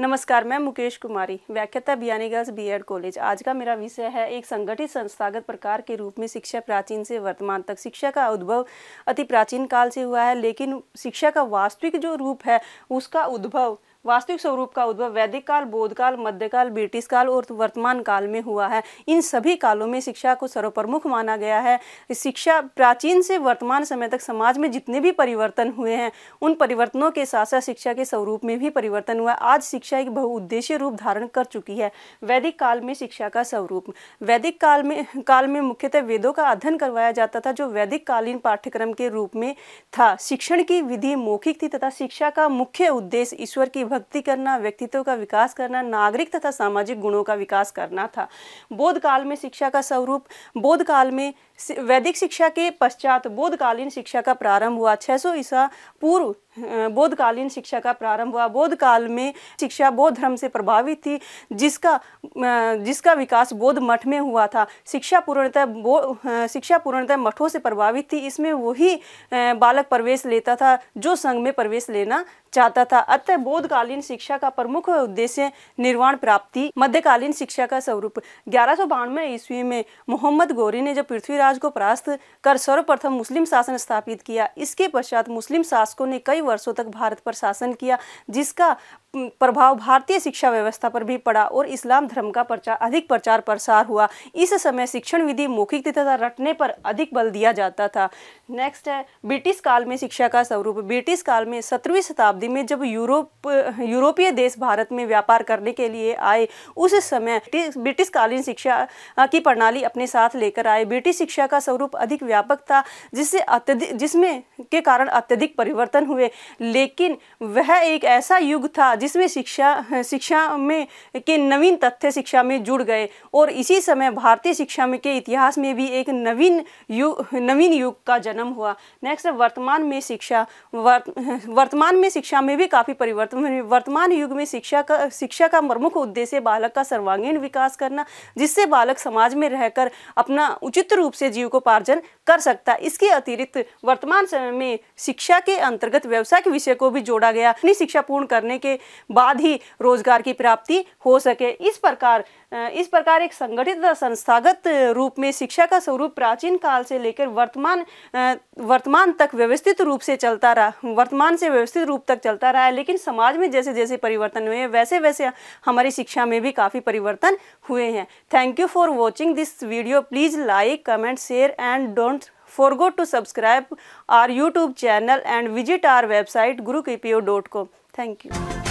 नमस्कार, मैं मुकेश कुमारी, व्याख्याता बियानी गर्ल्स बीएड कॉलेज। आज का मेरा विषय है एक संगठित संस्थागत प्रकार के रूप में शिक्षा प्राचीन से वर्तमान तक। शिक्षा का उद्भव अति प्राचीन काल से हुआ है, लेकिन शिक्षा का वास्तविक जो रूप है उसका उद्भव, वास्तविक स्वरूप का उद्भव वैदिक काल, बौद्ध काल, मध्यकाल, ब्रिटिश काल और वर्तमान काल में हुआ है। इन सभी कालों में शिक्षा को सर्वप्रमुख माना गया है। शिक्षा प्राचीन से वर्तमान समय तक समाज में जितने भी परिवर्तन हुए हैं, उन परिवर्तनों के साथ साथ शिक्षा के स्वरूप में भी परिवर्तन हुआ। आज शिक्षा एक बहुउद्देशीय रूप धारण कर चुकी है। वैदिक काल में शिक्षा का स्वरूप, वैदिक काल में मुख्यतः वेदों का अध्ययन करवाया जाता था, जो वैदिक कालीन पाठ्यक्रम के रूप में था। शिक्षण की विधि मौखिक थी तथा शिक्षा का मुख्य उद्देश्य ईश्वर की भक्ति करना, व्यक्तित्व का विकास करना, नागरिक तथा सामाजिक गुणों का विकास करना था। बौद्ध काल में शिक्षा का स्वरूप, बौद्ध काल में वैदिक शिक्षा के पश्चात बौद्धकालीन शिक्षा का प्रारंभ हुआ। 600 ईसा पूर्व बौद्धकालीन शिक्षा का प्रारंभ हुआ। बौद्ध काल में शिक्षा बौद्ध धर्म से प्रभावित थी, जिसका विकास बौद्ध मठ में हुआ था। शिक्षा पूर्णतः मठों से प्रभावित थी। इसमें वही बालक प्रवेश लेता था जो संघ में प्रवेश लेना चाहता था। अतः बौद्धकालीन शिक्षा का प्रमुख उद्देश्य निर्वाण प्राप्ति। मध्यकालीन शिक्षा का स्वरूप, 1192 ईस्वी में मोहम्मद गौरी ने जब पृथ्वीराज को परास्त कर सर्वप्रथम मुस्लिम शासन स्थापित किया। इसके पश्चात मुस्लिम शासकों ने कई वर्षों तक भारत पर शासन किया, जिसका प्रभाव भारतीय शिक्षा व्यवस्था पर भी पड़ा और इस्लाम धर्म का अधिक प्रचार प्रसार हुआ। इस समय शिक्षण विधि मौखिक तथा रटने पर अधिक बल दिया जाता था। नेक्स्ट है ब्रिटिश काल में शिक्षा का स्वरूप। ब्रिटिश काल में 17वीं शताब्दी में जब यूरोपीय देश भारत में व्यापार करने के लिए आए, उस समय ब्रिटिश कालीन शिक्षा की प्रणाली अपने साथ लेकर आए। ब्रिटिश शिक्षा का स्वरूप अधिक व्यापक था, जिसमें के कारण अत्यधिक परिवर्तन हुए, लेकिन वह एक ऐसा युग था जिसमें शिक्षा में के नवीन तथ्य शिक्षा में जुड़ गए और इसी समय भारतीय शिक्षा में के इतिहास में भी एक नवीन युग का जन्म हुआ। नेक्स्ट वर्तमान में शिक्षा। वर्तमान में शिक्षा में भी काफ़ी परिवर्तन हुए। वर्तमान युग में शिक्षा का प्रमुख उद्देश्य बालक का सर्वांगीण विकास करना, जिससे बालक समाज में रहकर अपना उचित रूप से जीविकोपार्जन कर सकता है। इसके अतिरिक्त वर्तमान समय में शिक्षा के अंतर्गत व्यवसाय के विषय को भी जोड़ा गया। अपनी शिक्षा पूर्ण करने के बाद ही रोजगार की प्राप्ति हो सके। इस प्रकार एक संगठित संस्थागत रूप में शिक्षा का स्वरूप प्राचीन काल से लेकर वर्तमान तक व्यवस्थित रूप से चलता रहा। वर्तमान से व्यवस्थित रूप तक चलता रहा है, लेकिन समाज में जैसे जैसे परिवर्तन हुए वैसे वैसे हमारी शिक्षा में भी काफ़ी परिवर्तन हुए हैं। Thank you for watching this video. Please like, comment, share and don't forget to subscribe our YouTube channel and visit our website gurukpo.com. Thank you.